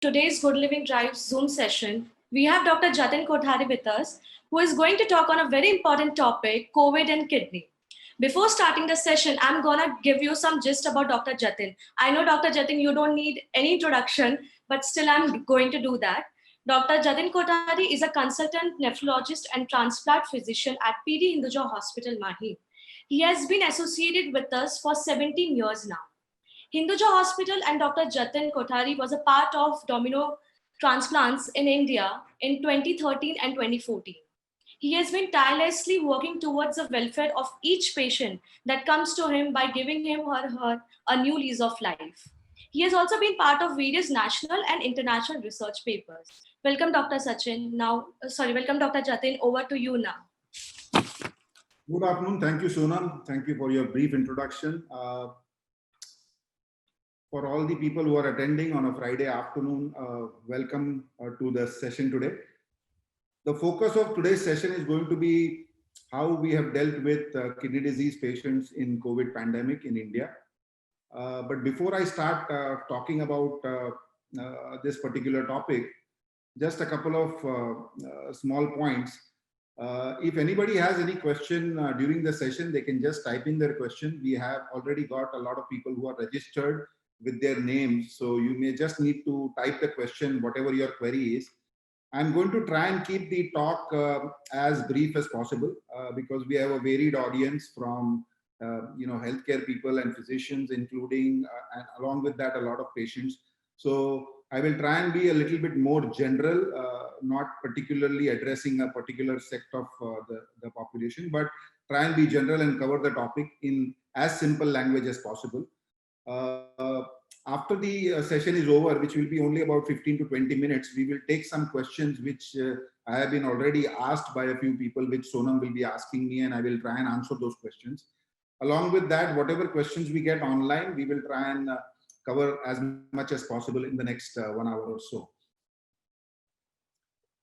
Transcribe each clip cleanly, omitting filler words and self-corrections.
today's Good Living Drive Zoom session, we have Dr. Jatin Kothari with us, who is going to talk on a very important topic, COVID and kidney. Before starting the session, I'm gonna give you some gist about Dr. Jatin. I know Dr. Jatin, you don't need any introduction, but still I'm going to do that. Dr. Jatin Kothari is a consultant nephrologist and transplant physician at PD Hinduja Hospital, Mahi. He has been associated with us for 17 years now. Hinduja Hospital and Dr. Jatin Kothari was a part of Domino Transplants in India in 2013 and 2014. He has been tirelessly working towards the welfare of each patient that comes to him by giving him or her a new lease of life. He has also been part of various national and international research papers. Welcome, Dr. Sachin. Welcome, Dr. Jatin. Over to you now. Good afternoon. Thank you, Sonam. Thank you for your brief introduction. For all the people who are attending on a Friday afternoon, welcome to the session today. The focus of today's session is going to be how we have dealt with kidney disease patients in COVID pandemic in India. But before I start talking about this particular topic, just a couple of small points. If anybody has any question during the session, they can just type in their question. We have already got a lot of people who are registered with their names. So you may just need to type the question, whatever your query is. I'm going to try and keep the talk as brief as possible because we have a varied audience from healthcare people and physicians, including and along with that a lot of patients. So I will try and be a little bit more general, not particularly addressing a particular sect of the population, but try and be general and cover the topic in as simple language as possible. After the session is over, which will be only about 15 to 20 minutes, we will take some questions which I have been already asked by a few people, which Sonam will be asking me, and I will try and answer those questions. Along with that, whatever questions we get online, we will try and cover as much as possible in the next 1 hour or so.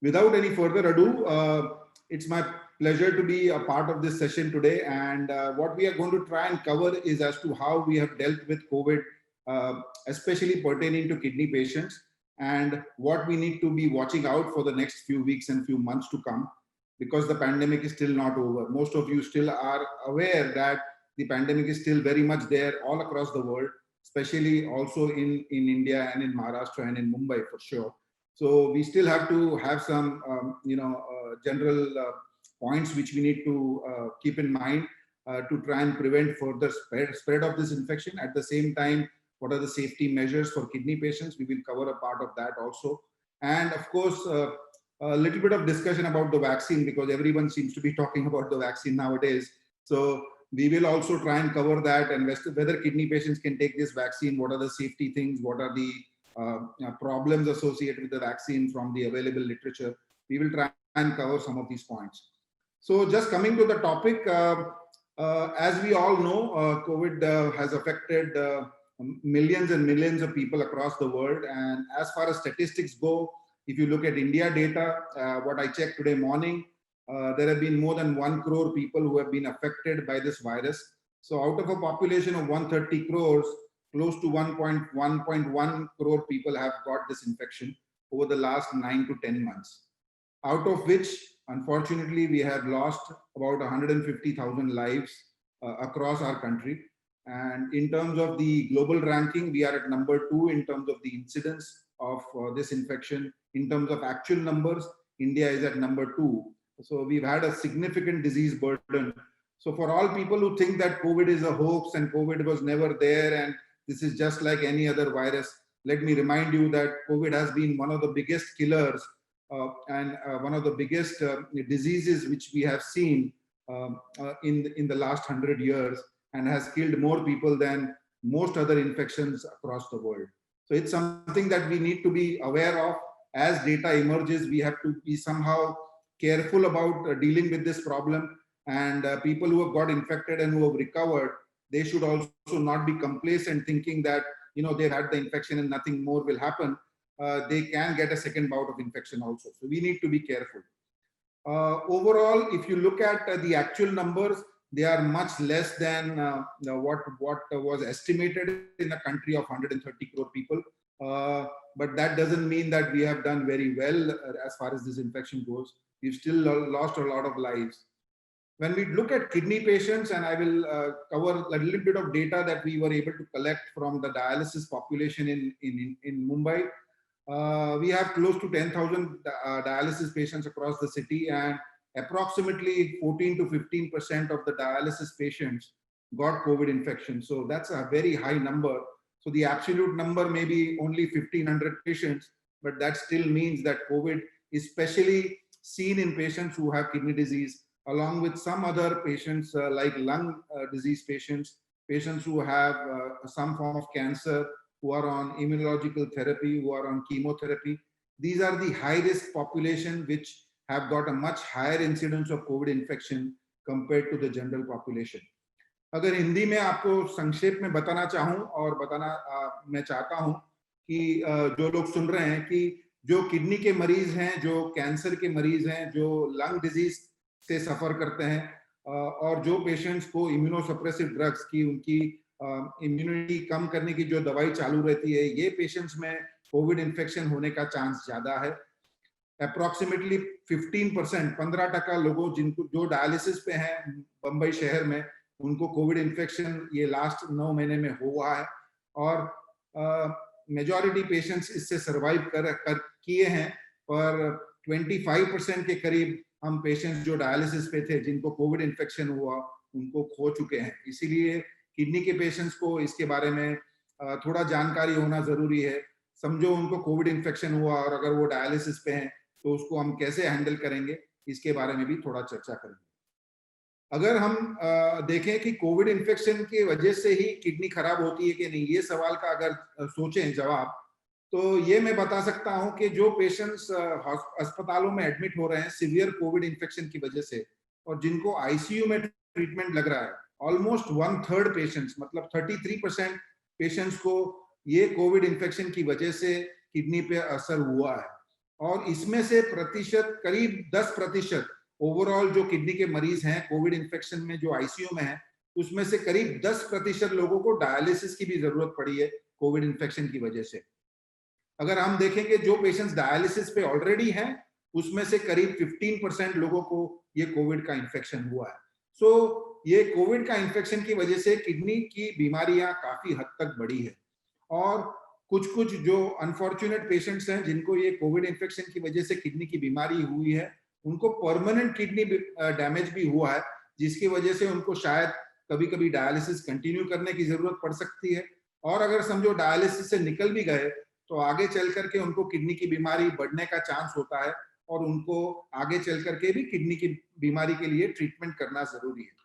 Without any further ado, it's my pleasure to be a part of this session today. And what we are going to try and cover is as to how we have dealt with COVID, especially pertaining to kidney patients, and what we need to be watching out for the next few weeks and few months to come, because the pandemic is still not over. Most of you still are aware that the pandemic is still very much there all across the world, especially also in India and in Maharashtra and in Mumbai for sure. So we still have to have some, general points which we need to keep in mind to try and prevent further spread of this infection. At the same time, what are the safety measures for kidney patients? We will cover a part of that also. And of course, a little bit of discussion about the vaccine, because everyone seems to be talking about the vaccine nowadays. So we will also try and cover that, and whether kidney patients can take this vaccine, what are the safety things, what are the problems associated with the vaccine from the available literature. We will try and cover some of these points. So just coming to the topic, as we all know, COVID has affected millions and millions of people across the world. And as far as statistics go, if you look at India data, what I checked today morning, there have been more than 1 crore people who have been affected by this virus. So out of a population of 130 crores, close to 1.1 crore people have got this infection over the last 9 to 10 months. Out of which, unfortunately, we have lost about 150,000 lives across our country. And in terms of the global ranking, we are at number 2 in terms of the incidence of this infection. In terms of actual numbers, India is at number 2. So we've had a significant disease burden. So for all people who think that COVID is a hoax and COVID was never there and this is just like any other virus, let me remind you that COVID has been one of the biggest killers and one of the biggest diseases which we have seen in the last 100 years, and has killed more people than most other infections across the world. So it's something that we need to be aware of. As data emerges, we have to be somehow careful about dealing with this problem. And people who have got infected and who have recovered, they should also not be complacent thinking that, they've had the infection and nothing more will happen. They can get a second bout of infection also. So we need to be careful. Overall, if you look at the actual numbers, they are much less than what was estimated in a country of 130 crore people. but that doesn't mean that we have done very well as far as this infection goes. We've still lost a lot of lives. When we look at kidney patients, and I will cover a little bit of data that we were able to collect from the dialysis population in Mumbai. We have close to 10,000 dialysis patients across the city, and approximately 14 to 15% of the dialysis patients got COVID infection. So that's a very high number. So the absolute number may be only 1,500 patients, but that still means that COVID is especially seen in patients who have kidney disease, along with some other patients like lung disease patients, patients who have some form of cancer, who are on immunological therapy, who are on chemotherapy. These are the high-risk population which have got a much higher incidence of COVID infection compared to the general population. अगर हिंदी में आपको संक्षेप में बताना चाहूं और बताना मैं चाहता हूं कि जो लोग सुन रहे हैं कि जो किडनी के मरीज हैं, जो कैंसर के मरीज हैं, जो लंग डिजीज से सफर करते हैं और जो पेशेंट्स को इम्यूनोसप्रेसिव ड्रग्स की उनकी इम्यूनिटी कम करने की जो दवाई चालू रहती है, ये पेशेंट्स में कोविड इन्फेक्शन होने का चांस ज्यादा है. अप्रोक्सीमेटली 15% लोगों जिनको जो डायलिसिस पे हैं बंबई शहर में, उनको कोविड इन्फेक्शन ये लास्ट 9 महीने में हुआ है और मेजॉरिटी पेशेंट्स इससे सर्वाइव कर किए हैं, पर 25% के करीब हम पेशेंट्स जो डायलिसिस पे थे जिनको कोविड इन्फेक्शन हुआ उनको खो चुके हैं. इसीलिए किडनी के पेशेंट्स को इसके बारे में थोड़ा जानकारी होना जरूरी है. समझो उनको कोविड इन्फेक्शन हुआ और अगर वो डायलिसिस पे हैं तो उसको हम कैसे हैंडल करेंगे, इसके बारे में भी थोड़ा चर्चा करेंगे. अगर हम देखें कि कोविड इन्फेक्शन की वजह से ही किडनी खराब होती है कि नहीं, ये सवाल का अगर सोचें जवाब, तो ये मैं बता सकता हूं कि जो पेशेंट्स अस्पतालों में एडमिट हो रहे हैं सीवियर कोविड इन्फेक्शन की वजह से और जिनको आईसीयू में ट्रीटमेंट लग रहा है, ऑलमोस्ट 1/3 पेशेंट्स, मतलब 33% पेशेंट्स को ये कोविड इन्फेक्शन की वजह से किडनी पे असर हुआ है. और इसमें से प्रतिशत करीब 10% ओवरऑल जो किडनी के मरीज हैं कोविड इन्फेक्शन में जो आईसीयू में हैं, उसमें से करीब 10% लोगों को डायलिसिस की भी जरूरत पड़ी है कोविड इन्फेक्शन की वजह से. अगर हम देखेंगे जो पेशेंट्स डायलिसिस पे ऑलरेडी हैं, उसमें से करीब 15% लोगों को ये कोविड का इन्फेक्शन हुआ है. सो ये कोविड का इन्फेक्शन की वजह से किडनी की बीमारियां काफी हद तक बढ़ी है. और कुछ जो अनफॉर्चुनेट पेशेंट्स हैं जिनको ये कोविड इन्फेक्शन की वजह से किडनी की बीमारी हुई है, उनको परमानेंट किडनी डैमेज भी हुआ है, जिसकी वजह से उनको शायद कभी-कभी डायलिसिस कंटिन्यू करने की जरूरत पड़ सकती है. और अगर समझो डायलिसिस से निकल भी गए तो आगे चल करके उनको किडनी की बीमारी बढ़ने का चांस होता है और उनको आगे चल करके भी किडनी की बीमारी के लिए ट्रीटमेंट करना जरूरी है.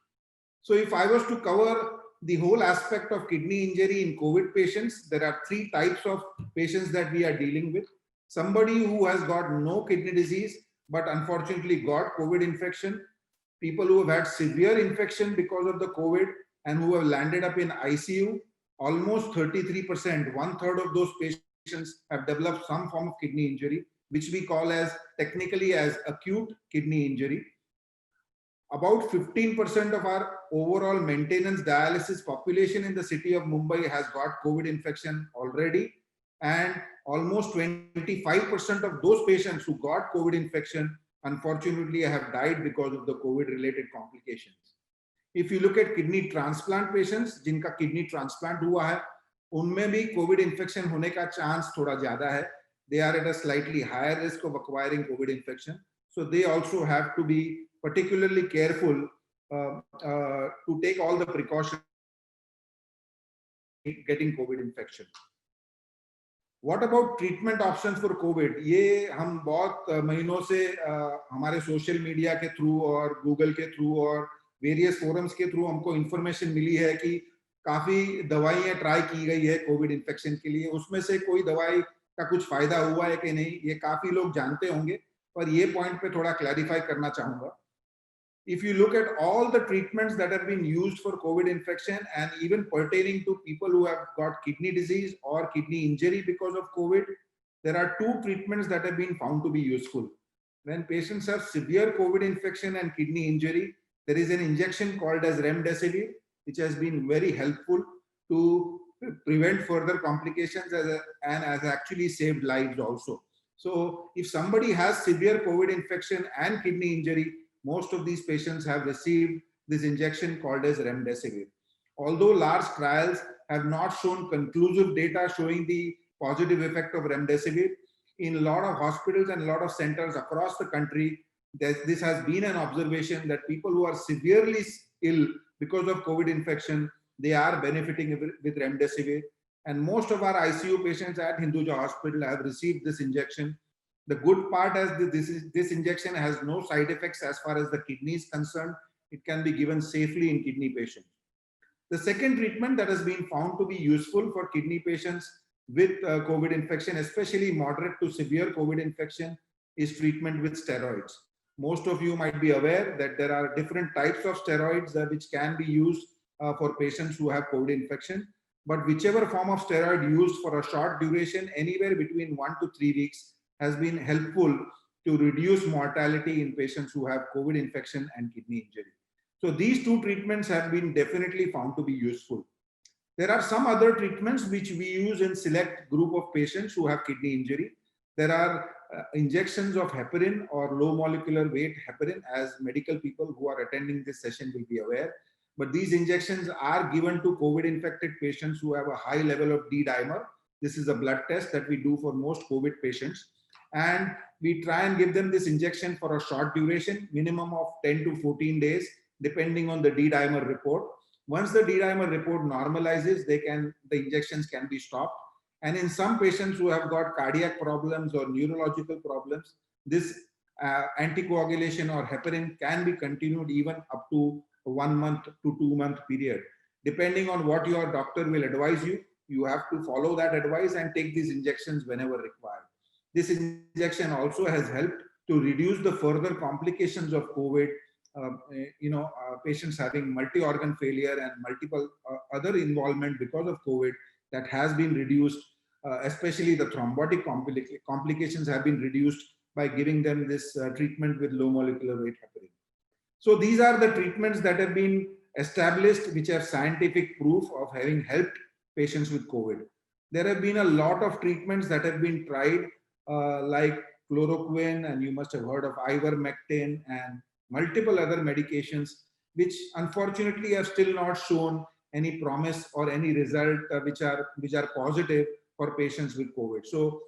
So if I was to cover the whole aspect of kidney injury in COVID patients, there are 3 types of patients that we are dealing with. Somebody who has got no kidney disease, but unfortunately got COVID infection, people who have had severe infection because of the COVID and who have landed up in ICU, almost 33%, 1/3 of those patients have developed some form of kidney injury, which we call as technically as acute kidney injury. About 15% of our overall maintenance dialysis population in the city of Mumbai has got COVID infection already, and almost 25% of those patients who got COVID infection unfortunately have died because of the COVID related complications. If you look at kidney transplant patients जिनका kidney transplant हुआ है, उनमें भी COVID infection होने का chance थोड़ा ज्यादा है. They are at a slightly higher risk of acquiring COVID infection, so they also have to be particularly careful to take all the precautions getting COVID infection. What about treatment options for COVID? ये हम बहुत महीनों से हमारे social media के through और Google के through और वेरियस फोरम्स के थ्रू हमको इंफॉर्मेशन मिली है कि काफी दवाइयां ट्राई की गई है कोविड इन्फेक्शन के लिए. उसमें से कोई दवाई का कुछ फायदा हुआ है कि नहीं, ये काफी लोग जानते होंगे, पर ये पॉइंट पे थोड़ा क्लैरिफाई करना चाहूंगा. If you look at all the treatments that have been used for COVID infection and even pertaining to people who have got kidney disease or kidney injury because of COVID, there are 2 treatments that have been found to be useful. When patients have severe COVID infection and kidney injury, there is an injection called as remdesivir, which has been very helpful to prevent further complications and has actually saved lives also. So if somebody has severe COVID infection and kidney injury, most of these patients have received this injection called as remdesivir. Although large trials have not shown conclusive data showing the positive effect of remdesivir, in a lot of hospitals and a lot of centers across the country, this has been an observation that people who are severely ill because of COVID infection, they are benefiting with remdesivir. And most of our ICU patients at Hinduja Hospital have received this injection. The good part is this injection has no side effects as far as the kidney is concerned. It can be given safely in kidney patients. The second treatment that has been found to be useful for kidney patients with COVID infection, especially moderate to severe COVID infection, is treatment with steroids. Most of you might be aware that there are different types of steroids which can be used for patients who have COVID infection. But whichever form of steroid used for a short duration, anywhere between 1 to 3 weeks, has been helpful to reduce mortality in patients who have COVID infection and kidney injury. So these two treatments have been definitely found to be useful. There are some other treatments which we use in select group of patients who have kidney injury. There are injections of heparin or low molecular weight heparin, as medical people who are attending this session will be aware. But these injections are given to COVID infected patients who have a high level of D-dimer. This is a blood test that we do for most COVID patients. And we try and give them this injection for a short duration, minimum of 10 to 14 days, depending on the D-dimer report. Once the D-dimer report normalizes, the injections can be stopped. And in some patients who have got cardiac problems or neurological problems, this anticoagulation or heparin can be continued even up to a 1 month to 2 month period. Depending on what your doctor will advise you, you have to follow that advice and take these injections whenever required. This injection also has helped to reduce the further complications of COVID. Patients having multi-organ failure and multiple other involvement because of COVID, that has been reduced, especially the thrombotic complications have been reduced by giving them this treatment with low molecular weight heparin. So these are the treatments that have been established, which have scientific proof of having helped patients with COVID. There have been a lot of treatments that have been tried, like chloroquine, and you must have heard of ivermectin and multiple other medications, which unfortunately have still not shown any promise or any result which are positive for patients with COVID. So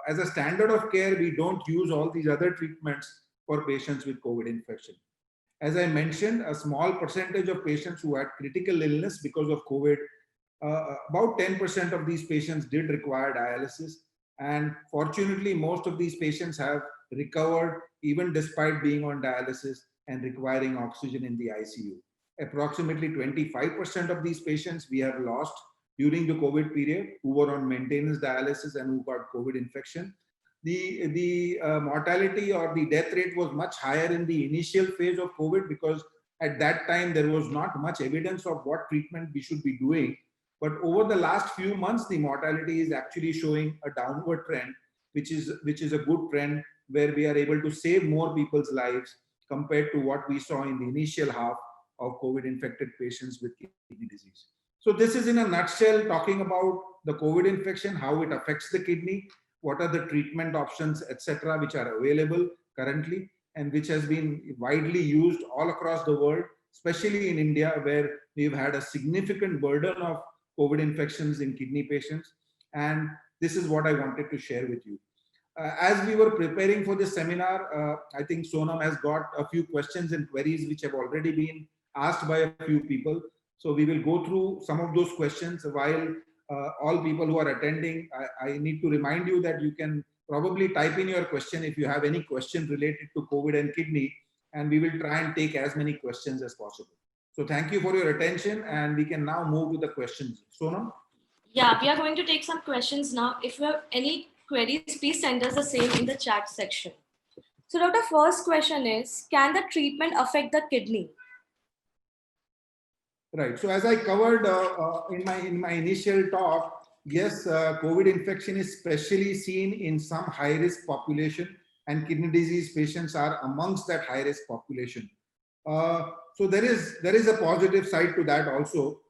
as a standard of care, we don't use all these other treatments for patients with COVID infection. As I mentioned, a small percentage of patients who had critical illness because of COVID, about 10% of these patients did require dialysis. And fortunately, most of these patients have recovered even despite being on dialysis and requiring oxygen in the ICU. Approximately 25% of these patients we have lost during the COVID period, who were on maintenance dialysis and who got COVID infection. The mortality or the death rate was much higher in the initial phase of COVID, because at that time there was not much evidence of what treatment we should be doing. But over the last few months, the mortality is actually showing a downward trend, which is a good trend, where we are able to save more people's lives compared to what we saw in the initial half of COVID infected patients with kidney disease. So this is in a nutshell talking about the COVID infection, how it affects the kidney, what are the treatment options, etc., which are available currently and which has been widely used all across the world, especially in India, where we've had a significant burden of COVID infections in kidney patients. And this is what I wanted to share with you. As we were preparing for this seminar, I think Sonam has got a few questions and queries which have already been asked by a few people. So we will go through some of those questions while all people who are attending. I need to remind you that you can probably type in your question if you have any question related to COVID and kidney, and we will try and take as many questions as possible. So thank you for your attention, and we can now move to the questions. Sonam? Yeah, we are going to take some questions now. If you have any queries, please send us the same in the chat section. So Doctor, first question is, can the treatment affect the kidney? Right. So as I covered in my initial talk, yes, COVID infection is especially seen in some high-risk population, and kidney disease patients are amongst that high-risk population. So there is a positive side to that also.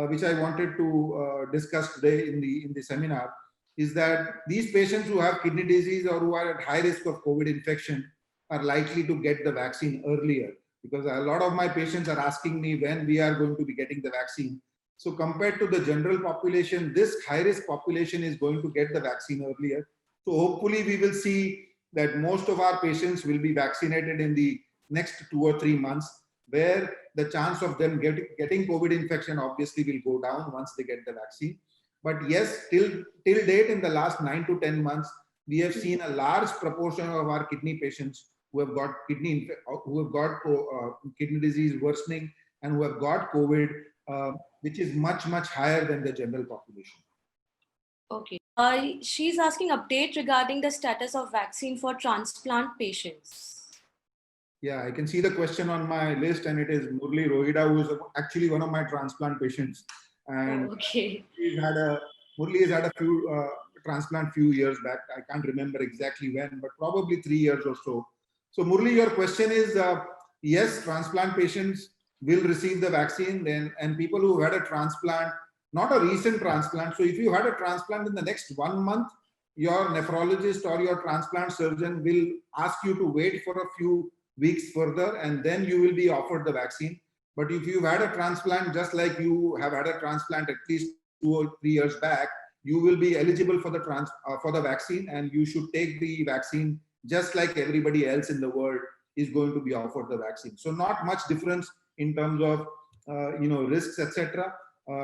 which I wanted to discuss today in the seminar, is that these patients who have kidney disease or who are at high risk of COVID infection are likely to get the vaccine earlier, because a lot of my patients are asking me when we are going to be getting the vaccine. So compared to the general population, this high risk population is going to get the vaccine earlier. So hopefully we will see that most of our patients will be vaccinated in the next 2 or 3 months, where the chance of them getting COVID infection obviously will go down once they get the vaccine. But yes, till date, in the last 9 to 10 months, we have seen a large proportion of our kidney patients who have got kidney disease worsening and who have got COVID, which is much higher than the general population. Okay. She's asking update regarding the status of vaccine for transplant patients. Yeah, I can see the question on my list, and it is Murli Rohida, who is actually one of my transplant patients. And okay. Murli has had a few transplant few years back. I can't remember exactly when, but probably 3 years or so. So Murli, your question is, yes, transplant patients will receive the vaccine, and people who had a transplant, not a recent transplant. So if you had a transplant in the next 1 month, your nephrologist or your transplant surgeon will ask you to wait for a few weeks further, and then you will be offered the vaccine. But if you've had a transplant, just like you have had a transplant at least 2 or 3 years back, you will be eligible for the vaccine, and you should take the vaccine just like everybody else in the world is going to be offered the vaccine. So not much difference in terms of risks, etc.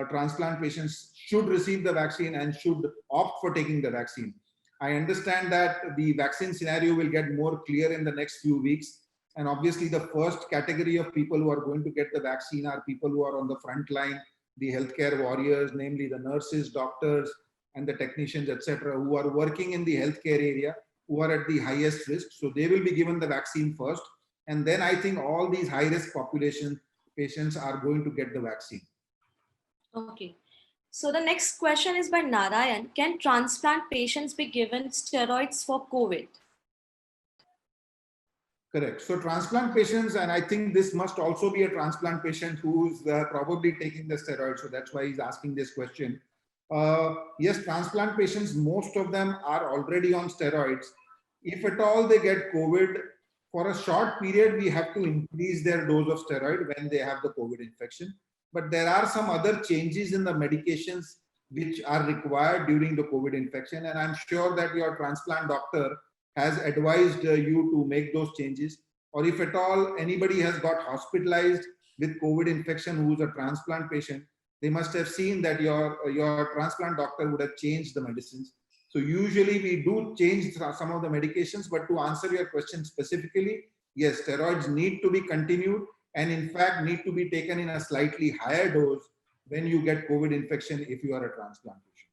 Transplant patients should receive the vaccine and should opt for taking the vaccine. I understand that the vaccine scenario will get more clear in the next few weeks. And obviously, the first category of people who are going to get the vaccine are people who are on the front line, the healthcare warriors, namely the nurses, doctors, and the technicians, etc., who are working in the healthcare area, who are at the highest risk. So they will be given the vaccine first. And then I think all these high-risk population patients are going to get the vaccine. Okay. So the next question is by Narayan. Can transplant patients be given steroids for COVID? Correct. So transplant patients, and I think this must also be a transplant patient who's probably taking the steroids. So that's why he's asking this question. Yes, transplant patients, most of them are already on steroids. If at all they get COVID, for a short period, we have to increase their dose of steroid when they have the COVID infection. But there are some other changes in the medications which are required during the COVID infection. And I'm sure that your transplant doctor has advised you to make those changes. Or if at all anybody has got hospitalized with COVID infection who's a transplant patient, they must have seen that your transplant doctor would have changed the medicines. So usually we do change some of the medications, but to answer your question specifically, yes, steroids need to be continued, and in fact need to be taken in a slightly higher dose when you get COVID infection if you are a transplant patient.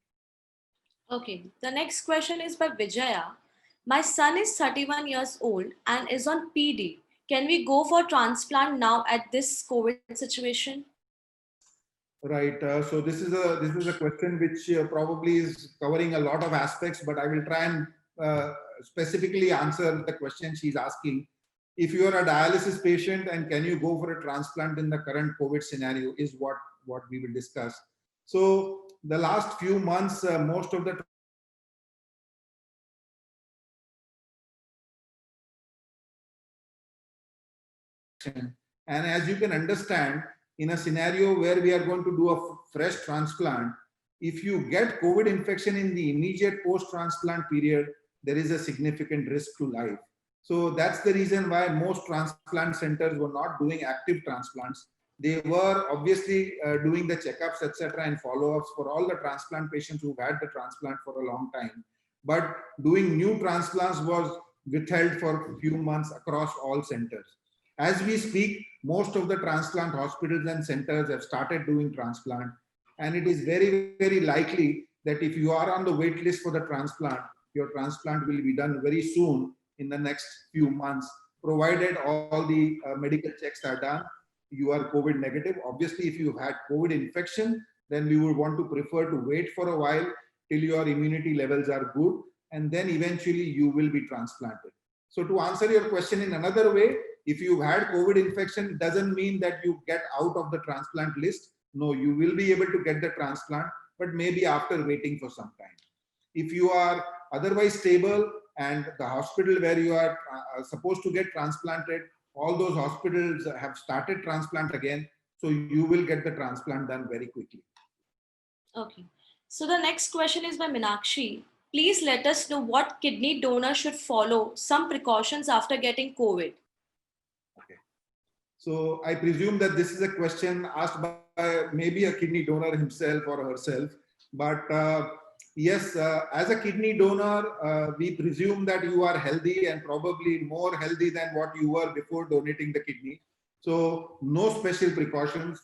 Okay, the next question is by Vijaya. My son is 31 years old and is on PD. Can we go for transplant now at this COVID situation? Right. So this is a question which probably is covering a lot of aspects, but I will try and specifically answer the question she's asking. If you are a dialysis patient and can you go for a transplant in the current COVID scenario is what we will discuss. So the last few months, most of the and as you can understand, in a scenario where we are going to do a fresh transplant, if you get COVID infection in the immediate post-transplant period, there is a significant risk to life. So that's the reason why most transplant centers were not doing active transplants. They were obviously doing the checkups, etc., and follow-ups for all the transplant patients who've had the transplant for a long time. But doing new transplants was withheld for a few months across all centers. As we speak, most of the transplant hospitals and centers have started doing transplant. And it is very likely that if you are on the wait list for the transplant, your transplant will be done very soon in the next few months, provided all the medical checks are done. You are COVID negative. Obviously, if you had COVID infection, then we would want to prefer to wait for a while till your immunity levels are good, and then eventually you will be transplanted. So to answer your question in another way, if you've had COVID infection, it doesn't mean that you get out of the transplant list. No, you will be able to get the transplant, but maybe after waiting for some time. If you are otherwise stable and the hospital where you are supposed to get transplanted, all those hospitals have started transplant again, so you will get the transplant done very quickly. Okay. So the next question is by Minakshi. Please let us know what kidney donor should follow some precautions after getting COVID. Okay. So I presume that this is a question asked by maybe a kidney donor himself or herself. But yes, as a kidney donor, we presume that you are healthy and probably more healthy than what you were before donating the kidney. So no special precautions.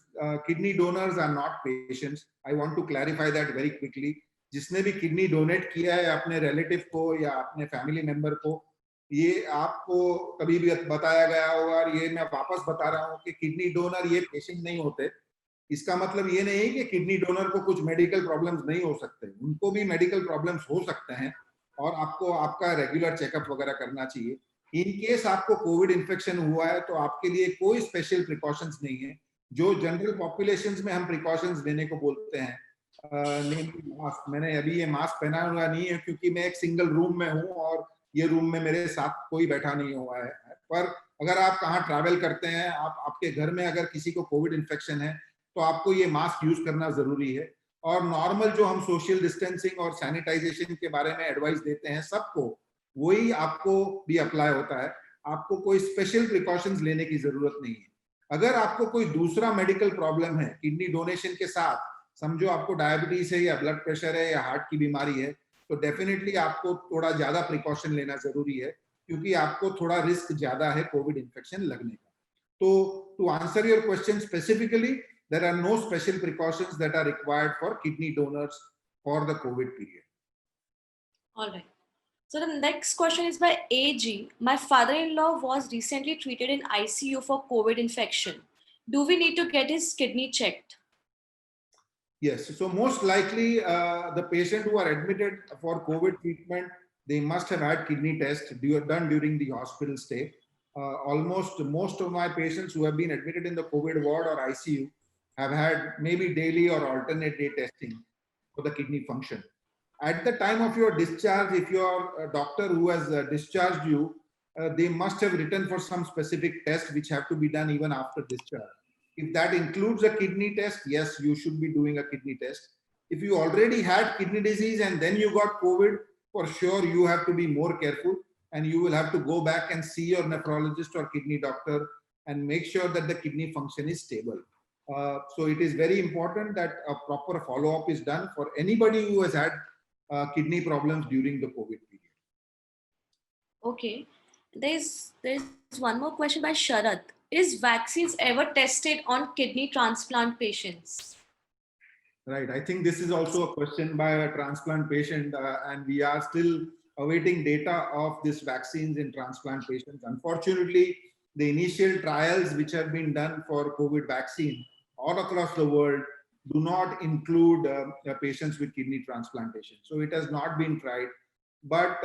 Kidney donors are not patients. I want to clarify that very quickly. जिसने भी kidney donate किया है अपने relative को या अपने family member को, ये आपको कभी भी बताया गया होगा और ये मैं वापस बता रहा हूँ कि किडनी डोनर ये पेशेंट नहीं होते. इसका मतलब ये नहीं कि किडनी डोनर को कुछ मेडिकल प्रॉब्लम्स नहीं हो सकते, उनको भी मेडिकल प्रॉब्लम्स हो सकते हैं और आपको आपका रेगुलर चेकअप वगैरह करना चाहिए. इन केस आपको कोविड इन्फेक्शन हुआ है तो आपके लिए कोई स्पेशल प्रिकॉशंस नहीं है. जो जनरल पॉपुलेशंस में हम प्रिकॉशंस लेने को बोलते हैं, मास्क, मैंने अभी ये मास्क पहना हुआ नहीं है क्योंकि मैं एक सिंगल रूम में हूँ और ये रूम में मेरे साथ कोई बैठा नहीं हुआ है. पर अगर आप कहाँ ट्रैवल करते हैं, आप आपके घर में अगर किसी को कोविड इन्फेक्शन है तो आपको ये मास्क यूज करना जरूरी है. और नॉर्मल जो हम सोशल डिस्टेंसिंग और सैनिटाइजेशन के बारे में एडवाइस देते हैं सबको, वही आपको भी अप्लाई होता है. आपको कोई स्पेशल प्रिकॉशंस लेने की जरूरत नहीं है. अगर आपको कोई दूसरा मेडिकल प्रॉब्लम है किडनी डोनेशन के साथ, समझो आपको डायबिटीज है या ब्लड प्रेशर है या हार्ट की बीमारी है, तो डेफिनेटली आपको थोड़ा ज्यादा प्रिकॉशन लेना जरूरी है क्योंकि आपको थोड़ा रिस्क ज्यादा है कोविड इन्फेक्शन लगने का. तो to answer your question specifically, there are no special precautions that are required for kidney donors for the COVID period. All right. So the next question is by AG. My father-in-law was recently treated in ICU for COVID infection. Do we need to get his kidney checked? Yes. So most likely the patient who are admitted for COVID treatment, they must have had kidney tests done during the hospital stay. Almost most of my patients who have been admitted in the COVID ward or ICU have had maybe daily or alternate day testing for the kidney function. At the time of your discharge, if your doctor who has discharged you, they must have written for some specific tests which have to be done even after discharge. If that includes a kidney test, yes, you should be doing a kidney test. If you already had kidney disease and then you got COVID, for sure you have to be more careful and you will have to go back and see your nephrologist or kidney doctor and make sure that the kidney function is stable. So it is very important that a proper follow-up is done for anybody who has had kidney problems during the COVID period. Okay. There's one more question by Sharad. Is vaccines ever tested on kidney transplant patients? Right. I think this is also a question by a transplant patient, and we are still awaiting data of these vaccines in transplant patients. Unfortunately, the initial trials which have been done for COVID vaccine all across the world do not include patients with kidney transplantation. So it has not been tried. But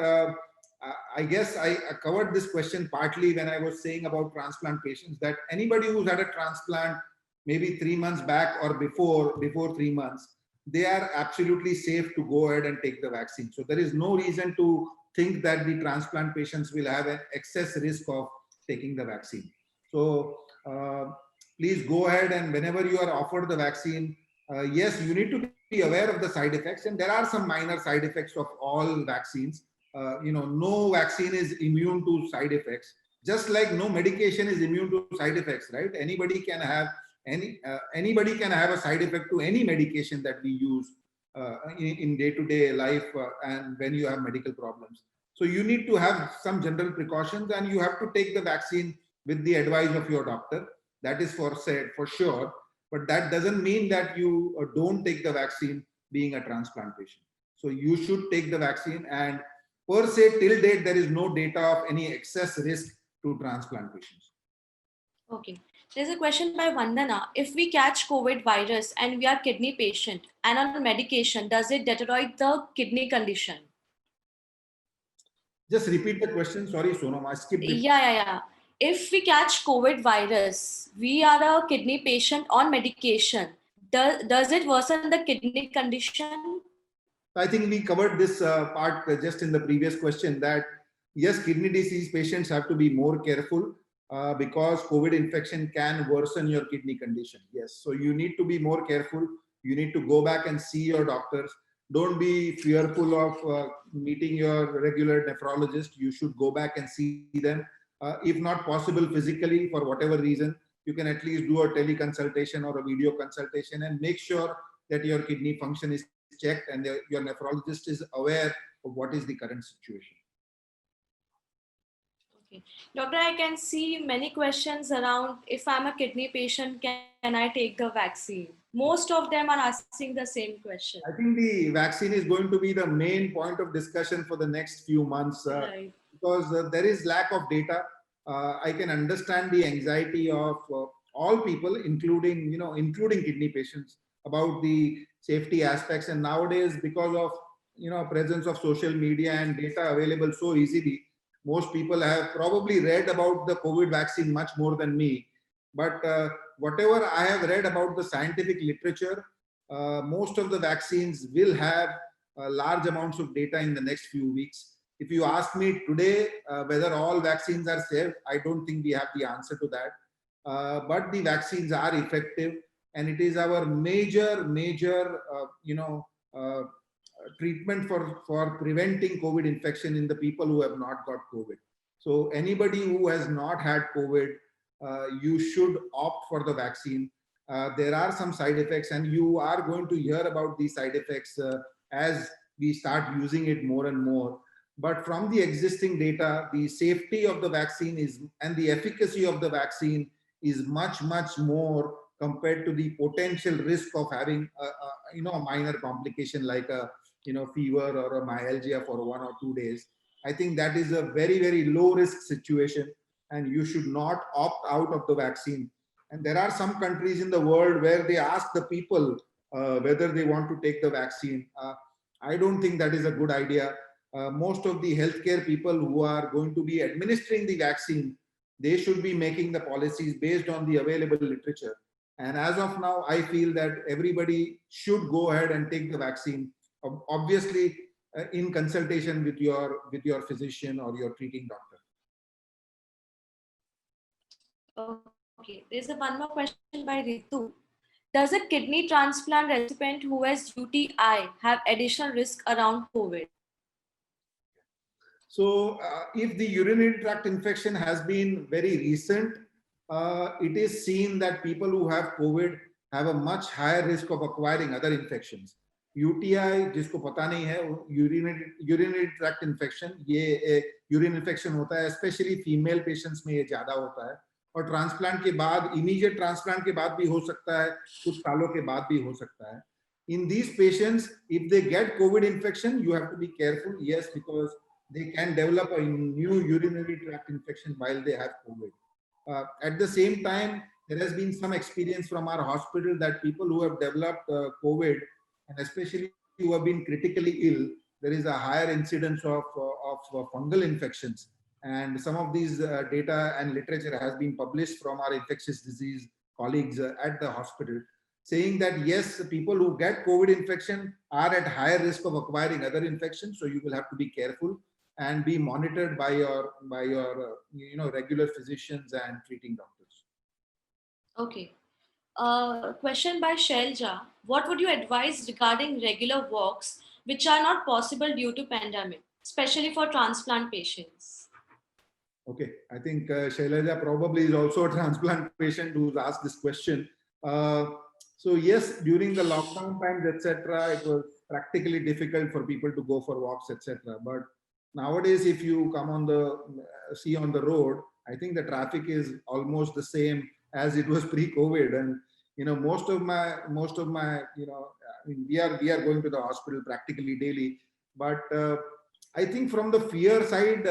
I guess I covered this question partly when I was saying about transplant patients, that anybody who's had a transplant maybe 3 months back or before 3 months, they are absolutely safe to go ahead and take the vaccine. So there is no reason to think that the transplant patients will have an excess risk of taking the vaccine. So please go ahead, and whenever you are offered the vaccine, yes, you need to be aware of the side effects, and there are some minor side effects of all vaccines. No vaccine is immune to side effects, just like no medication is immune to side effects, right? Anybody can have a side effect to any medication that we use in day-to-day life and when you have medical problems. So you need to have some general precautions, and you have to take the vaccine with the advice of your doctor. That is for sure. But that doesn't mean that you don't take the vaccine being a transplant patient. So you should take the vaccine, and per se, till date, there is no data of any excess risk to transplant patients. Okay. There's a question by Vandana. If we catch COVID virus and we are kidney patient and on medication, does it deteriorate the kidney condition? Just repeat the question. Sorry, Sonam, I skipped it. Yeah. If we catch COVID virus, we are a kidney patient on medication, does it worsen the kidney condition? I think we covered this part just in the previous question that yes, kidney disease patients have to be more careful because COVID infection can worsen your kidney condition. Yes, so you need to be more careful. You need to go back and see your doctors. Don't be fearful of meeting your regular nephrologist. You should go back and see them. If not possible physically for whatever reason, you can at least do a teleconsultation or a video consultation and make sure that your kidney function is checked and your nephrologist is aware of what is the current situation. Okay. Doctor, I can see many questions around if I'm a kidney patient, can I take the vaccine? Most of them are asking the same question. I think the vaccine is going to be the main point of discussion for the next few months Right. because there is lack of data. I can understand the anxiety of all people, including kidney patients, about the safety aspects. And nowadays, because of presence of social media and data available so easily, most people have probably read about the COVID vaccine much more than me. But whatever I have read about the scientific literature, most of the vaccines will have large amounts of data in the next few weeks. If you ask me today whether all vaccines are safe, I don't think we have the answer to that. But the vaccines are effective, and it is our major treatment for preventing COVID infection in the people who have not got COVID. So anybody who has not had COVID, you should opt for the vaccine. There are some side effects, and you are going to hear about these side effects as we start using it more and more. But from the existing data, the safety of the vaccine is and the efficacy of the vaccine is much more compared to the potential risk of having a minor complication like a fever or a myalgia for 1 or 2 days. I think that is a very low risk situation, and you should not opt out of the vaccine. And there are some countries in the world where they ask the people whether they want to take the vaccine. I don't think that is a good idea. Most of the healthcare people who are going to be administering the vaccine, they should be making the policies based on the available literature. And as of now, I feel that everybody should go ahead and take the vaccine, obviously in consultation with your physician or your treating doctor. Okay, there's one more question by Ritu. Does a kidney transplant recipient who has UTI have additional risk around COVID? So if the urinary tract infection has been very recent, it is seen that people who have COVID have a much higher risk of acquiring other infections. UTI, जिसको पता नहीं है, urinary tract infection, ये urine infection होता है, especially female patients में ये ज़्यादा होता है. और ट्रांसप्लांट के बाद, इमीडिएट ट्रांसप्लांट के बाद भी हो सकता है, कुछ सालों के बाद भी हो सकता है. In these patients, if they get COVID infection, you have to be careful. Yes, because they can develop a new urinary tract infection while they have COVID. At the same time, there has been some experience from our hospital that people who have developed COVID, and especially who have been critically ill, there is a higher incidence of fungal infections. And some of these data and literature has been published from our infectious disease colleagues at the hospital, saying that yes, people who get COVID infection are at higher risk of acquiring other infections. So you will have to be careful and be monitored by your regular physicians and treating doctors. Okay. Question by Shelja. What would you advise regarding regular walks which are not possible due to pandemic, especially for transplant patients? Okay, I think Shailaja probably is also a transplant patient who's asked this question. So yes, during the lockdown times, etc., it was practically difficult for people to go for walks, etc. But nowadays, if you come on the road, I think the traffic is almost the same as it was pre-COVID. And most of my we are going to the hospital practically daily, but I think from the fear side,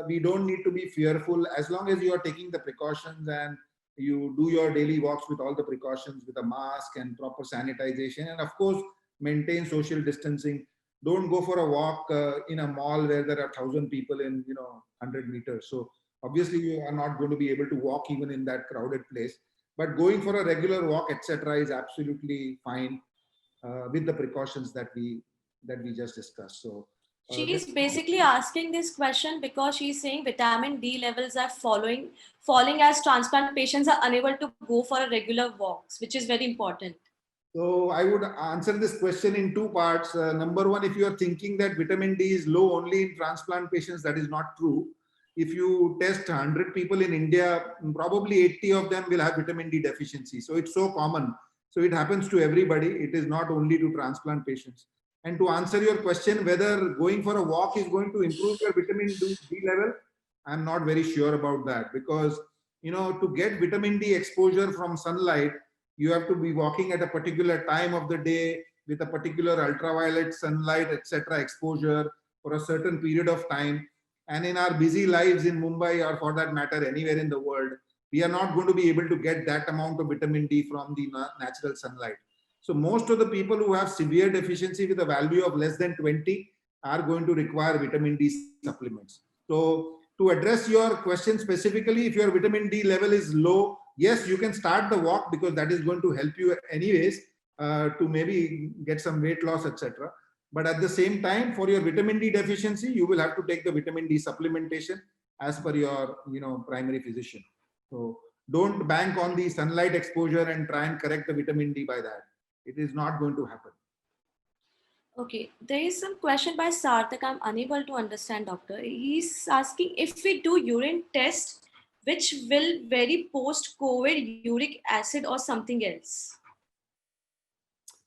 we don't need to be fearful as long as you are taking the precautions and you do your daily walks with all the precautions, with a mask and proper sanitization, and of course maintain social distancing. Don't go for a walk in a mall where there are 1,000 people in 100 meters. So obviously you are not going to be able to walk even in that crowded place. but going for a regular walk, etc., is absolutely fine with the precautions that we just discussed. So She's basically asking this question because she's saying vitamin D levels are falling as transplant patients are unable to go for a regular walks, which is very important. So I would answer this question in two parts. Number one, if you are thinking that vitamin D is low only in transplant patients, that is not true. If you test 100 people in India, probably 80 of them will have vitamin D deficiency. So it's so common. So it happens to everybody. It is not only to transplant patients. And to answer your question, whether going for a walk is going to improve your vitamin D level, I'm not very sure about that, because to get vitamin D exposure from sunlight, you have to be walking at a particular time of the day with a particular ultraviolet sunlight, etc., exposure for a certain period of time. And in our busy lives in Mumbai, or for that matter anywhere in the world, we are not going to be able to get that amount of vitamin D from the natural sunlight. So most of the people who have severe deficiency with a value of less than 20 are going to require vitamin D supplements. So to address your question specifically, if your vitamin D level is low, yes, you can start the walk, because that is going to help you anyways to maybe get some weight loss, etc. But at the same time, for your vitamin D deficiency, you will have to take the vitamin D supplementation as per your primary physician. So don't bank on the sunlight exposure and try and correct the vitamin D by that. It is not going to happen. Okay, there is some question by Sarthak. I'm unable to understand, doctor. He's asking if we do urine test, which will vary post-COVID uric acid or something else.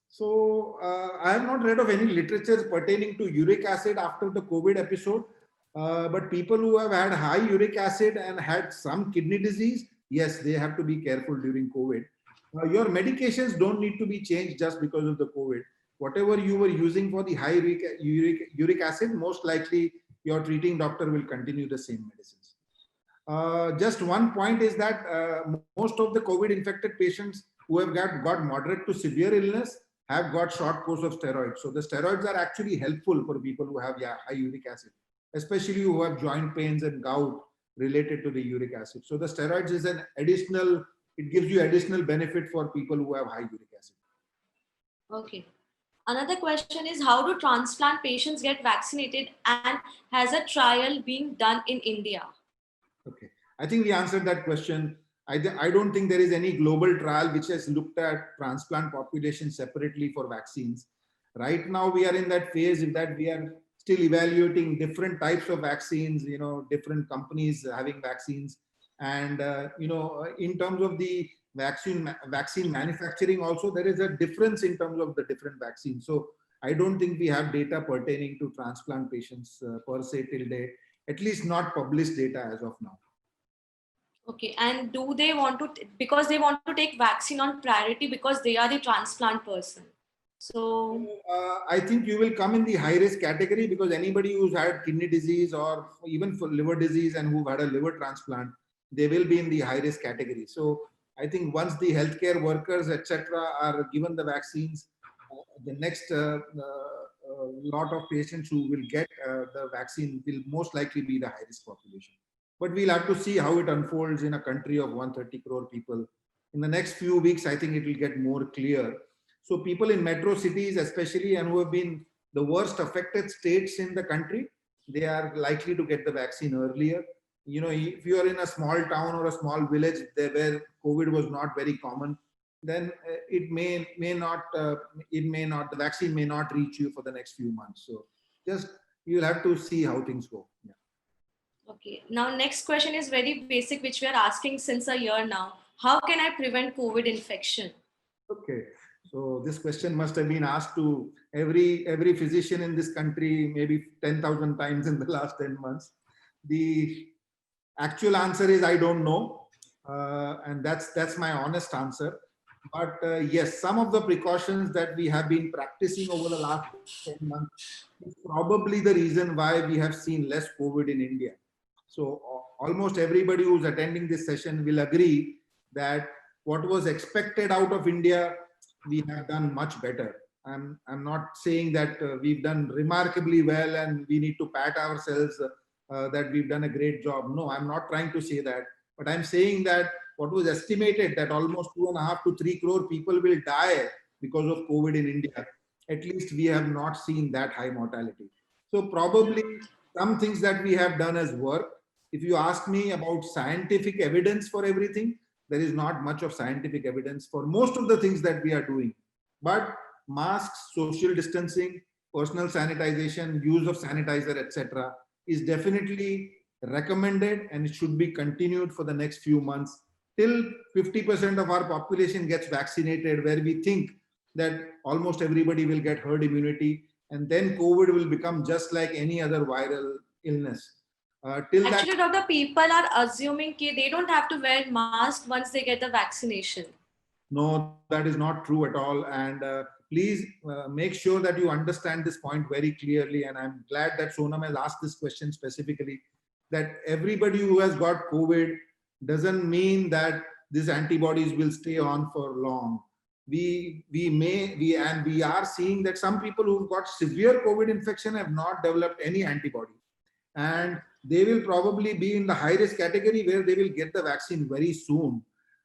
So I have not read of any literature pertaining to uric acid after the COVID episode. But people who have had high uric acid and had some kidney disease, yes, they have to be careful during COVID. Your medications don't need to be changed just because of the COVID. Whatever you were using for the high uric acid, most likely your treating doctor will continue the same medicines. Just one point is that most of the COVID infected patients who have got moderate to severe illness have got short course of steroids. So the steroids are actually helpful for people who have high uric acid, especially who have joint pains and gout related to the uric acid. So the steroids is an additional, it gives you additional benefit for people who have high uric acid. Okay. Another question is, how do transplant patients get vaccinated, and has a trial being done in India? Okay. I think we answered that question. I don't think there is any global trial which has looked at transplant population separately for vaccines. Right now, we are in that phase that we are still evaluating different types of vaccines, different companies having vaccines. And, in terms of the vaccine manufacturing also, there is a difference in terms of the different vaccines. So I don't think we have data pertaining to transplant patients per se till date, at least not published data as of now. Okay, and do they want to, because they want to take vaccine on priority because they are the transplant person? So I think you will come in the high risk category, because anybody who's had kidney disease or even for liver disease and who've had a liver transplant, they will be in the high risk category. So I think once the healthcare workers, etc., are given the vaccines, the next lot of patients who will get the vaccine will most likely be the high risk population. But we'll have to see how it unfolds in a country of 130 crore people. In the next few weeks, I think it will get more clear. So people in metro cities, especially, and who have been the worst affected states in the country, they are likely to get the vaccine earlier. If you are in a small town or a small village there where COVID was not very common, then it may not, the vaccine may not reach you for the next few months. So just, you'll have to see how things go. Yeah. okay, now next question is very basic, which we are asking since a year now. How can I prevent COVID infection? Okay, so this question must have been asked to every physician in this country maybe 10,000 times in the last 10 months. The actual answer is I don't know, and that's my honest answer. But yes, some of the precautions that we have been practicing over the last 10 months is probably the reason why we have seen less COVID in India. So almost everybody who's attending this session will agree that what was expected out of India, we have done much better. I'm not saying that we've done remarkably well and we need to pat ourselves that we've done a great job. No, I'm not trying to say that. But I'm saying that what was estimated that almost 2.5 to 3 crore people will die because of COVID in India, at least we have not seen that high mortality. So probably some things that we have done as work. If you ask me about scientific evidence for everything, there is not much of scientific evidence for most of the things that we are doing. But masks, social distancing, personal sanitization, use of sanitizer, etc., is definitely recommended, and it should be continued for the next few months till 50% of our population gets vaccinated, where we think that almost everybody will get herd immunity, and then COVID will become just like any other viral illness. Till Actually, that, doctor, people are assuming that they don't have to wear mask once they get the vaccination. no, that is not true at all. And please make sure that you understand this point very clearly. And I'm glad that Sonam has asked this question specifically, that everybody who has got COVID doesn't mean that these antibodies will stay on for long. We are seeing that some people who've got severe COVID infection have not developed any antibody, and they will probably be in the high risk category where they will get the vaccine very soon.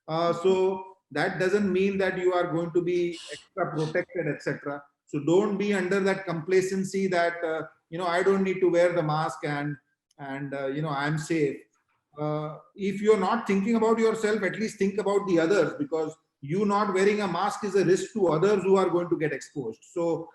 So that doesn't mean that you are going to be extra protected, etc. So don't be under that complacency that I don't need to wear the mask, and I'm safe. If you're not thinking about yourself, at least think about the others, because you not wearing a mask is a risk to others who are going to get exposed. So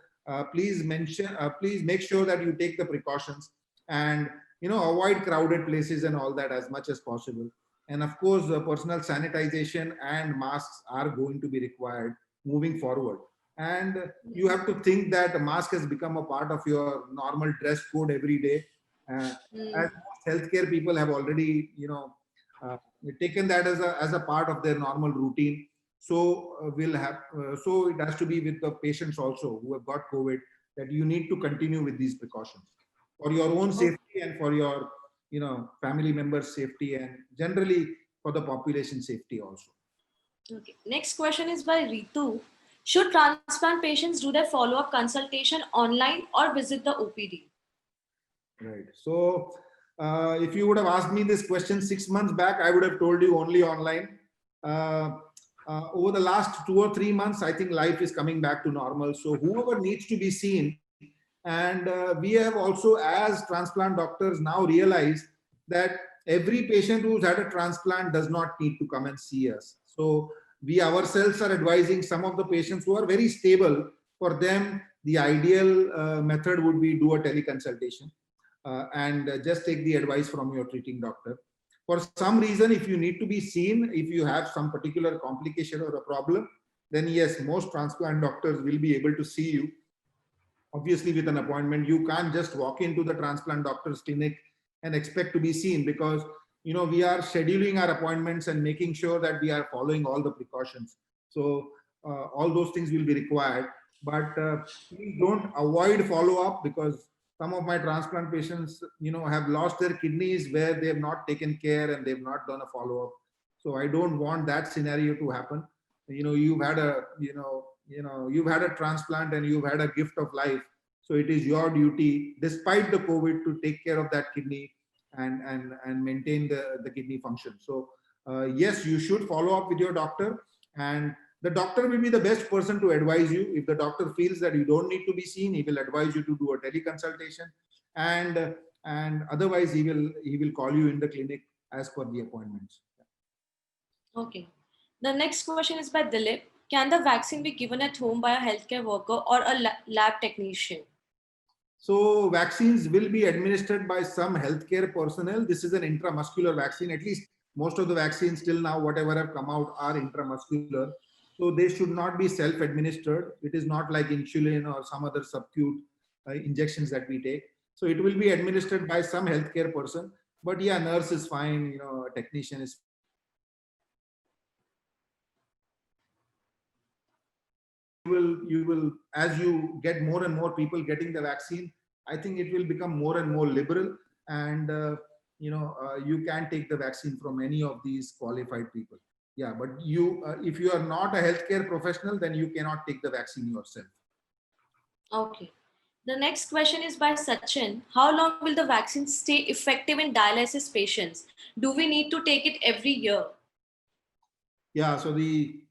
please make sure that you take the precautions, and avoid crowded places and all that as much as possible. And of course, personal sanitization and masks are going to be required moving forward. And you have to think that a mask has become a part of your normal dress code every day. As healthcare people have already, taken that as a part of their normal routine. So so it has to be with the patients also who have got COVID, that you need to continue with these precautions for your own safety and for your family members' safety, and generally for the population safety also. Okay. Next question is by Ritu. Should transplant patients do their follow-up consultation online or visit the OPD? Right. So if you would have asked me this question 6 months back, I would have told you only online. Over the last 2 or 3 months, I think life is coming back to normal. So whoever needs to be seen, and we have also, as transplant doctors, now realized that every patient who's had a transplant does not need to come and see us. So we ourselves are advising some of the patients who are very stable. For them, the ideal method would be do a teleconsultation and just take the advice from your treating doctor. For some reason, if you need to be seen, if you have some particular complication or a problem, then yes, most transplant doctors will be able to see you. Obviously, with an appointment, you can't just walk into the transplant doctor's clinic and expect to be seen, because we are scheduling our appointments and making sure that we are following all the precautions. So all those things will be required, but please don't avoid follow-up, because some of my transplant patients have lost their kidneys where they have not taken care and they've not done a follow-up. So I don't want that scenario to happen. You've had a transplant and you've had a gift of life, so it is your duty, despite the COVID, to take care of that kidney and maintain the kidney function. So yes, you should follow up with your doctor, and the doctor will be the best person to advise you. If the doctor feels that you don't need to be seen, he will advise you to do a teleconsultation, and otherwise he will call you in the clinic as per the appointments. Okay. The next question is by Dilip. Can the vaccine be given at home by a healthcare worker or a lab technician? So vaccines will be administered by some healthcare personnel. This is an intramuscular vaccine. At least most of the vaccines till now, whatever have come out, are intramuscular. So they should not be self-administered. It is not like insulin or some other subcute injections that we take. So it will be administered by some healthcare person. But yeah, nurse is fine, a technician is you will, as you get more and more people getting the vaccine, I think it will become more and more liberal, and you can take the vaccine from any of these qualified people. Yeah, but if you are not a healthcare professional, then you cannot take the vaccine yourself. Okay. The next question is by Sachin. How long will the vaccine stay effective in dialysis patients? Do we need to take it every year? Yeah, so the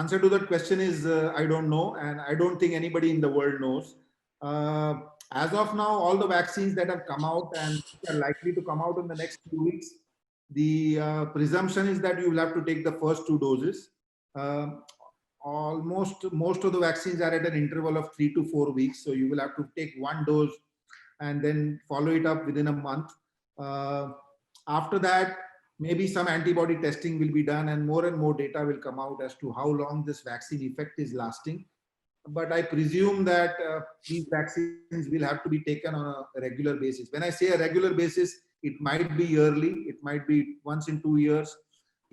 answer to that question is I don't know, and I don't think anybody in the world knows. Uh, as of now, all the vaccines that have come out and are likely to come out in the next few weeks, the presumption is that you will have to take the first 2 doses. Um Almost most of the vaccines are at an interval of 3 to 4 weeks, so you will have to take one dose and then follow it up within a month. Uh, After that, maybe some antibody testing will be done and more data will come out as to how long this vaccine effect is lasting. But I presume that these vaccines will have to be taken on a regular basis. When I say a regular basis, it might be yearly, it might be once in 2 years.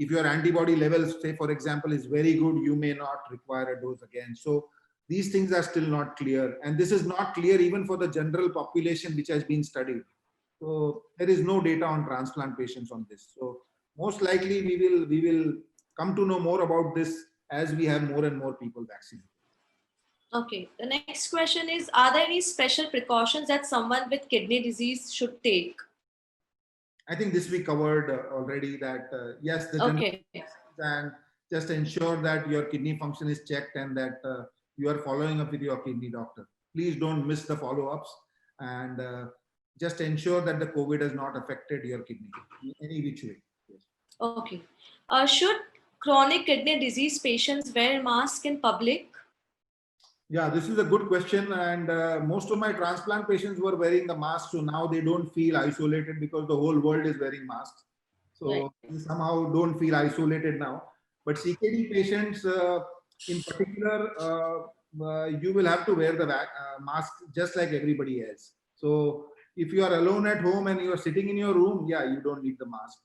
If your antibody levels, say for example, is very good, you may not require a dose again. So these things are still not clear, and this is not clear even for the general population which has been studied. So there is no data on transplant patients on this. So most likely we will come to know more about this as we have more and more people vaccinated. Okay, the next question is, are there any special precautions that someone with kidney disease should take? I think this we covered already, that yes, the general Okay, and just ensure that your kidney function is checked and that you are following up with your kidney doctor. Please don't miss the follow-ups, and just ensure that the COVID has not affected your kidney in any which way. Yes. okay. Should chronic kidney disease patients wear masks in public? Yeah, this is a good question, and most of my transplant patients were wearing the mask, so now they don't feel isolated because the whole world is wearing masks. Right. So they somehow don't feel isolated now. But CKD patients, in particular, you will have to wear the mask just like everybody else. So if you are alone at home and you are sitting in your room, yeah, you don't need the mask.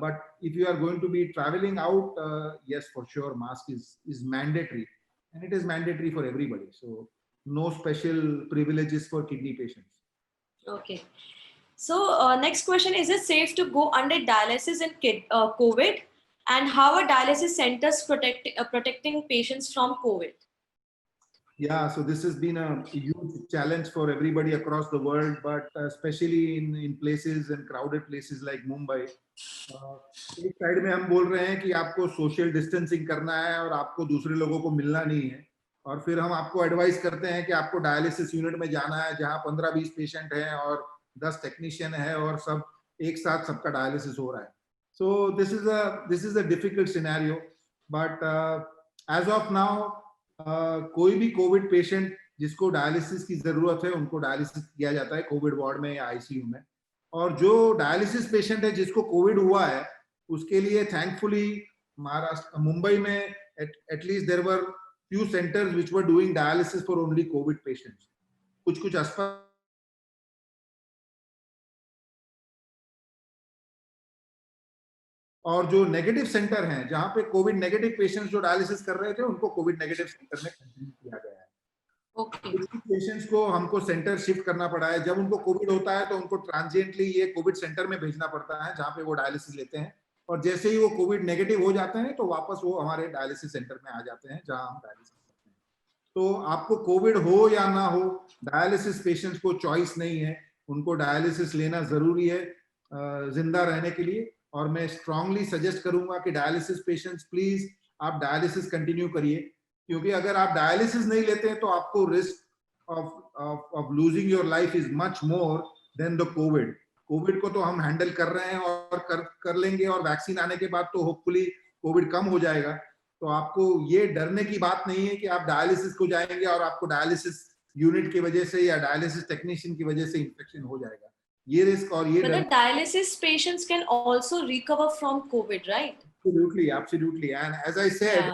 But if you are going to be traveling out, yes, for sure, mask is mandatory, and it is mandatory for everybody. So no special privileges for kidney patients. Okay. So, next question, is it safe to go under dialysis in COVID? And how are dialysis centers protecting patients from COVID? Yeah, so this has been a huge challenge for everybody across the world, but especially in places and crowded places like Mumbai. एक side में हम बोल रहे हैं कि आपको social distancing करना है और आपको दूसरे लोगों को मिलना नहीं है, और फिर हम आपको एडवाइस करते हैं कि आपको डायलिसिस यूनिट में जाना है जहां 15-20 पेशेंट हैं और 10 टेक्नीशियन है और सब एक साथ सबका डायलिसिस हो रहा है. So this is a difficult scenario, but as of now कोई भी कोविड पेशेंट जिसको डायलिसिस की जरूरत है उनको डायलिसिस किया जाता है कोविड वार्ड में या आईसीयू में. और जो डायलिसिस पेशेंट है जिसको कोविड हुआ है उसके लिए थैंकफुली महाराष्ट्र मुंबई में at least there were few centers which were doing dialysis for only COVID patients. कुछ अस्पताल और जो नेगेटिव सेंटर हैं जहां पे कोविड नेगेटिव पेशेंट्स जो डायलिसिस कर रहे थे उनको कोविड नेगेटिव सेंटर में कंटिन्यू किया गया है. Okay. कुछ पेशेंट्स को हमको सेंटर शिफ्ट करना पड़ा है. जब उनको कोविड होता है तो उनको ट्रांजिएंटली ये कोविड सेंटर में भेजना पड़ता है जहां पे वो डायलिसिस लेते हैं, और जैसे ही वो कोविड नेगेटिव हो जाते हैं तो वापस वो हमारे डायलिसिस सेंटर में आ जाते हैं जहां हम डायलिसिस करते हैं. तो आपको कोविड हो या ना हो, डायलिसिस पेशेंट्स को चॉइस नहीं है, उनको डायलिसिस लेना जरूरी है जिंदा रहने के लिए. और मैं स्ट्रांगली सजेस्ट करूंगा कि डायलिसिस पेशेंट्स प्लीज आप डायलिसिस कंटिन्यू करिए, क्योंकि अगर आप डायलिसिस नहीं लेते हैं तो आपको risk of losing your life is much more than the Covid. Covid को तो हम हैंडल कर रहे हैं और कर लेंगे, और वैक्सीन आने के बाद तो होपफुली कोविड कम हो जाएगा. तो आपको ये डरने की बात नहीं है कि आप डायलिसिस को जाएंगे और आपको डायलिसिस यूनिट की वजह से या डायलिसिस टेक्नीशियन की वजह से इंफेक्शन हो जाएगा. ये रिस्क और ये But the dialysis patients can also recover from COVID, right? Absolutely. And as I said,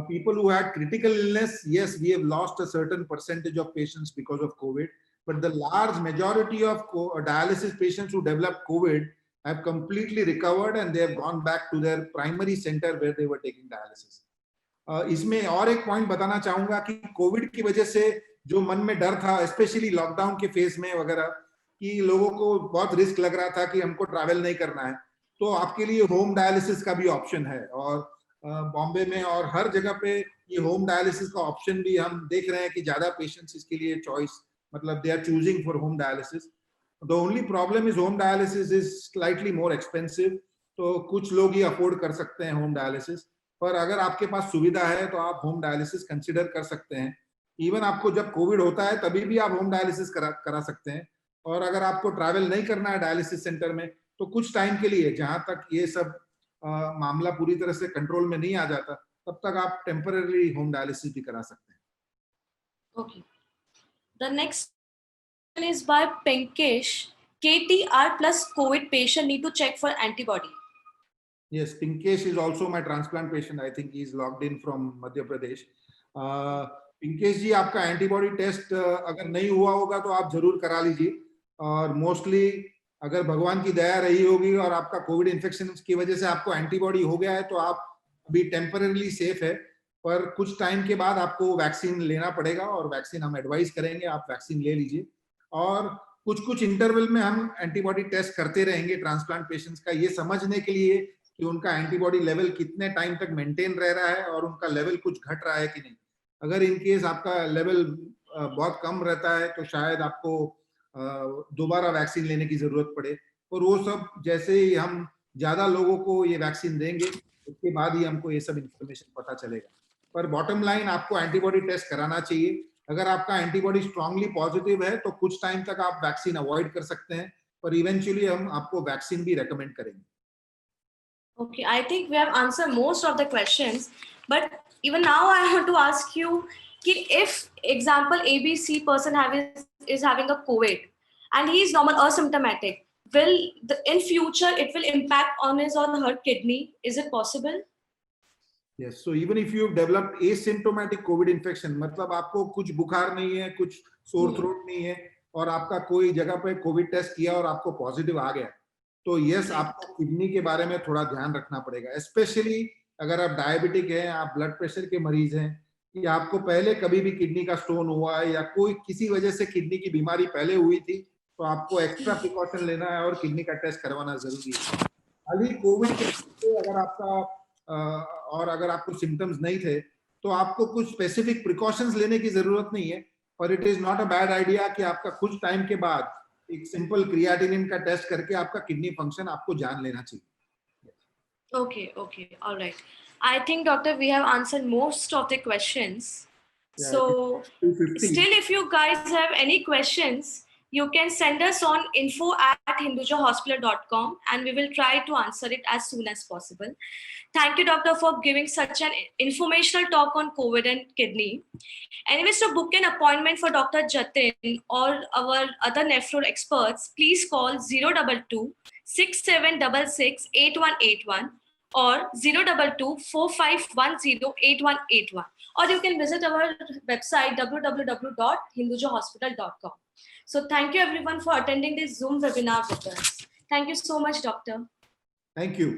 people who had critical illness, yes, we have lost a certain percentage of patients because of COVID, but the large majority of dialysis patients who developed COVID have completely recovered and they have gone back to their primary center where they were taking dialysis. इसमें और एक point बताना चाहूंगा कि Covid की वजह से जो मन में डर था, स्पेशली लॉकडाउन के फेज में वगैरह, कि लोगों को बहुत रिस्क लग रहा था कि हमको ट्रैवल नहीं करना है, तो आपके लिए होम डायलिसिस का भी ऑप्शन है. और बॉम्बे में और हर जगह पे ये होम डायलिसिस का ऑप्शन भी हम देख रहे हैं कि ज्यादा पेशेंट्स इसके लिए चॉइस, मतलब they are choosing for home dialysis. The only problem is home dialysis is slightly more expensive. तो कुछ लोग ही अफोर्ड कर सकते हैं होम डायलिसिस, पर अगर आपके पास सुविधा है तो आप होम डायलिसिस कंसिडर कर सकते हैं। इवन आपको जब कोविड होता है तभी भी आप होम डायलिसिस करा सकते हैं। और अगर आपको ट्रैवल नहीं करना है डायलिसिस सेंटर में, तो कुछ टाइम के लिए, जहां तक ये सब मामला पूरी तरह से कंट्रोल में नहीं आ जाता, तब तक आप टेम्पररी होम डायलिसिस भी करा सकते हैं। Okay. The next one is by Pinkesh. KTR plus COVID patient need to check for antibody. Yes, Pinkesh is also my transplant patient. I think he is logged in from Madhya Pradesh. Pinkesh जी, आपका antibody test अगर नहीं हुआ होगा तो आप जरूर करा लीजिए। और मोस्टली अगर भगवान की दया रही होगी और आपका कोविड इन्फेक्शन की वजह से आपको एंटीबॉडी हो गया है, तो आप अभी टेम्पररीली सेफ है। पर कुछ टाइम के बाद आपको वैक्सीन लेना पड़ेगा, और वैक्सीन हम एडवाइस करेंगे, आप वैक्सीन ले लीजिए। और कुछ कुछ इंटरवल में हम एंटीबॉडी टेस्ट करते रहेंगे ट्रांसप्लांट पेशेंट्स का, ये समझने के लिए कि उनका एंटीबॉडी लेवल कितने टाइम तक मेंटेन रह रहा है और उनका लेवल कुछ घट रहा है कि नहीं। अगर इन केस आपका लेवल बहुत कम रहता है तो शायद आपको दोबारा वैक्सीन लेने की जरूरत पड़े। और वो सब जैसे ही हम ज्यादा लोगों को ये वैक्सीन देंगे, उसके बाद ही हमको ये सब इंफॉर्मेशन पता चलेगा। पर बॉटम लाइन, आपको एंटीबॉडी टेस्ट कराना चाहिए। अगर आपका एंटीबॉडी स्ट्रांगली पॉजिटिव है तो कुछ टाइम तक आप वैक्सीन अवॉइड कर सकते हैं, पर इवेंचुअली हम आपको वैक्सीन भी रेकमेंड करेंगे। Okay, I think we have answered most of the questions, but even now I want to ask you, if example ABC person is having a COVID and he is normal asymptomatic, will in future it will impact on his or her kidney? Is it possible? Yes, so even if you've developed asymptomatic COVID infection, मतलब आपको कुछ बुखार नहीं है, कुछ sore throat नहीं है, और आपका कोई जगह पे कोविड टेस्ट किया और आपको पॉजिटिव आ गया, तो यस, आपको किडनी के बारे में थोड़ा ध्यान रखना पड़ेगा। स्पेशली अगर आप डायबिटिक हैं, आप ब्लड प्रेशर के मरीज हैं, या आपको पहले कभी भी किडनी का स्टोन हुआ है, या कोई किसी वजह से किडनी की बीमारी पहले हुई थी, तो आपको एक्स्ट्रा प्रिकॉशन लेना है और किडनी का टेस्ट करवाना जरूरी है। अभी कोविड के अगर आपका और अगर आपको सिम्टम्स नहीं थे, तो आपको कुछ स्पेसिफिक प्रिकॉशंस लेने की जरूरत नहीं है। पर it is not a bad idea कि आपका कुछ टाइम के बाद एक सिंपल क्रिएटिनिन का टेस्ट करके आपका किडनी फंक्शन आपको जान लेना चाहिए। Okay, all right. I think, doctor, we have answered most of the questions. Yeah, So 250. still, if you guys have any questions, you can send us on info@hindujahospital.com and we will try to answer it as soon as possible. Thank you, doctor, for giving such an informational talk on COVID and kidney. Anyways, to book an appointment for Dr. Jatin or our other nephro experts, please call 022 6766 8181 or 022 4510 8181. Or you can visit our website www.hindujahospital.com. So thank you everyone for attending this Zoom webinar with us. Thank you so much, doctor. Thank you.